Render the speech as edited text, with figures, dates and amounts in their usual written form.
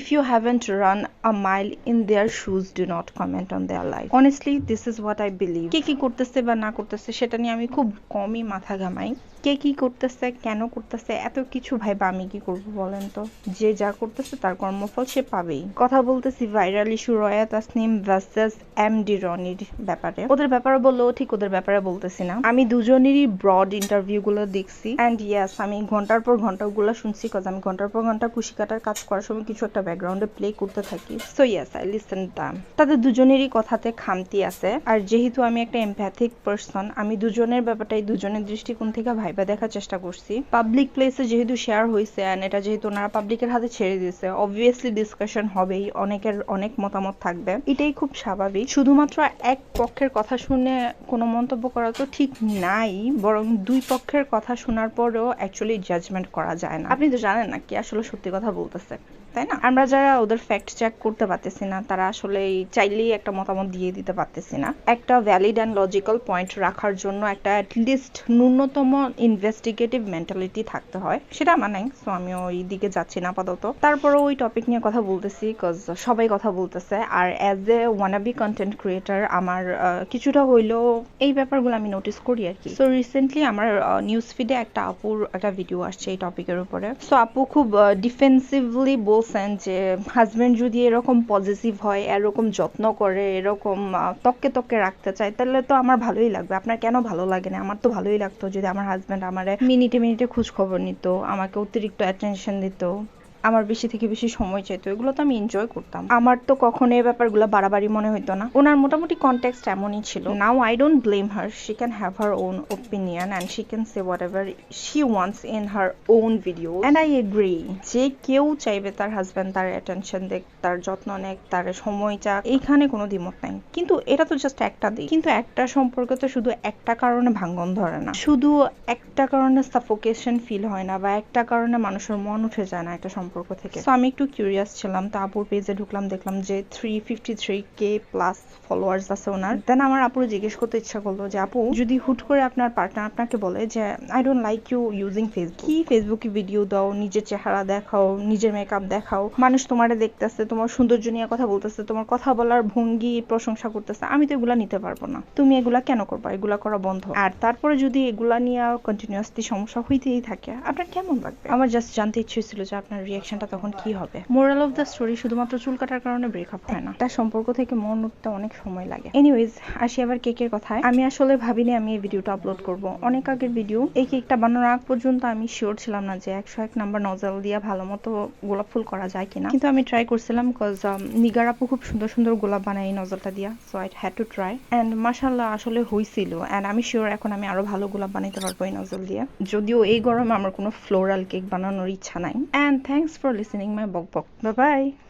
If you haven't run a mile in their shoes, do not comment on their life. Honestly, this is what I believe. কে কি করতেছে বা না করতেছে সেটা নিয়ে আমি খুব কমই মাথা ঘামাই। কে কি করতেছে, কেন করতেছে, এত কিছু ভাইবা আমি কি করব বলেন তো? যে যা করতেছে তার কর্মফল সে পাবেই। কথা বলতেছি viral issue Roya Tasnim versus MD রনির ব্যাপারে। ওদের ব্যাপারে বললেও ঠিক, ওদের ব্যাপারে বলতেছি না। আমি দুজনেরই ব্রড ইন্টারভিউ গুলো দেখছি এন্ড ইয়েস, আমি ঘন্টার পর ঘন্টা গুলো শুনছি, কজ আমি ঘন্টার পর ঘন্টা কুশি কাটার কাজ করার সময় কিছু একটা ব্যাকগ্রাউন্ডে প্লে করতে থাকি। সো ইয়েস, আই লিসেন দাম। তাদের দুজনেরই কথাতে খামতি আছে, আর যেহেতু আমি একটা এমপ্যাথিক পারসন, আমি দুজনের ব্যাপারটাই দুজনের দৃষ্টিকোণ থেকে ভাইবা দেখার চেষ্টা করছি। পাবলিক প্লেসে যেহেতু শেয়ার হয়েছে এন্ড এটা যেহেতু ওনারা পাবলিকের হাতে ছেড়ে দিয়েছে, অবভিয়াসলি ডিসকাশন হবেই, অনেকের অনেক মতামত থাকবে, এটাই খুব স্বাভাবিক। শুধুমাত্র এক পক্ষের কথা শুনে কোনো মন্তব্য করা তো ঠিক নাই, বরং দুই পক্ষের কথা শোনার পরেও অ্যাকচুয়ালি জাজমেন্ট করা যায় না। আপনি তো জানেন না কি আসলে সত্যি কথা বলতেছে, তাই না? আমরা যারা ওদের ফ্যাক্ট চেক করতে পারতেছি না, তারা আসলে চাইলেই একটা মতামত দিয়ে দিতে পারতেছি না। একটা ভ্যালিড অ্যান্ড লজিক্যাল পয়েন্ট রাখার জন্য একটা অ্যাটলিস্ট ন্যূনতম ইনভেস্টিগেটিভ মেন্টালিটি থাকতে হয়, সেটা আমার নাই। সো আমি ওই দিকে যাচ্ছি না আপাতত। তারপরে ওই টপিক নিয়ে কথা বলতেছি বিকজ সবাই কথা বলতেছে, আর as a wannabe content creator আমার কিছুটা হইলেও এই ব্যাপারগুলো আমি নোটিস করি আর কি। সো রিসেন্টলি আমার নিউজ ফিডে একটা আপুর একটা ভিডিও আসছে এই টপিকের উপরে। সো আপু খুব ডিফেন্সিভলি বলছেন যে হাজবেন্ড যদি এরকম পজিটিভ হয়, এরকম যত্ন করে, এরকম তককে তককে রাখতে চায়, তাহলে তো আমার ভালোই লাগবে। আপনার কেন ভালো লাগে না? আমার তো ভালোই লাগতো যদি আমার হাজবেন্ড আমার মিনিটে মিনিটে খোঁজ খবর নিত, আমাকে অতিরিক্ত অ্যাটেনশন দিত, আমার বেশি থেকে বেশি সময় চাইতো, এগুলো তো আমি এনজয় করতাম। আমার তো কখনো এই ব্যাপারগুলো বাড়াবাড়ি মনে হইতো না। ওনার মোটামুটি কনটেক্সট এমনই ছিল। Now I don't blame her, she can have her own opinion and she can say what ever she wants in her own video, and I agree. যে কেউ চাইবে তার হাজব্যান্ড তার অ্যাটেনশন দেখ, তার যত্ন নেক, তার সময় চাক, এইখানে কোনো দ্বিমত নাই। কিন্তু এটা তো জাস্ট একটা দিক। কিন্তু একটা সম্পর্ক তো শুধু একটা কারণে ভাঙ্গন ধরে না, শুধু একটা কারণে সাফোকেশন ফিল হয় না, বা একটা কারণে মানুষের মন উঠে যায় না একটা সম্পর্ক থেকে। সো আমি একটু কিউরিয়াস ছিলাম, তো আপুর পেজে ঢুকলাম, দেখলাম যে 353k প্লাস ফলোয়ার্স আছে ওনার। দেন আমার আপুর জিজ্ঞেস করতে ইচ্ছা করলো যে আপু, যদি হুট করে আপনার পার্টনার আপনাকে বলে যে I don't like you using Facebook, কি ফেসবুকে ভিডিও দাও, নিজের চেহারা দেখাও, নিজের মেকআপ দেখাও, মানুষ তোমারে দেখতেছে, তোমার সৌন্দর্য নিয়ে কথা বলতেছে, তোমার কথা বলার ভঙ্গি প্রশংসা করতেছে, আমি তো এগুলা নিতে পারবো না, তুমি এগুলা কেন করবা? এগুলা করা বন্ধ। আর তারপরে যদি এগুলা নিয়ে কন্টিনিউয়াসলি সমস্যা হইতেই থাকে, আপনার কেমন লাগবে? আমার জাস্ট জানতে ইচ্ছে ছিল যে আপনার রিয়াকশনটা তখন কি হবে। মোরাল অফ দ্য স্টোরি, শুধুমাত্র চুল কাটার কারণে ব্রেকআপ হয় না, তার সম্পর্ক থেকে মন উঠতে অনেক সময় লাগে। এনিওয়েজ, আসি আবার কেকের কথায়। আমি আসলে ভাবিনি আমি এই ভিডিওটা আপলোড করব, অনেক আগের ভিডিও। এই কেকটা বানানোর আগ পর্যন্ত আমি শিওর ছিলাম না যে 101 নাম্বার নজল দিয়ে ভালো মতো গোলাপ ফুল করা যায় কিনা, কিন্তু আমি ট্রাই করছিলাম বিকজ নিগার আপু খুব সুন্দর সুন্দর গোলাপ বানায় এই নজলটা দিয়া। So I had to try, and মাশাআল্লাহ আসলে হইছিল। অ্যান্ড আমি শিওর এখন আমি আরো ভালো গোলাপ বানাইতে পারবো এই নজল দিয়ে, যদিও এই গরমে আমার কোনো ফ্লোরাল কেক বানানোর ইচ্ছা নাই। And thanks for listening my bok bok. Bye bye.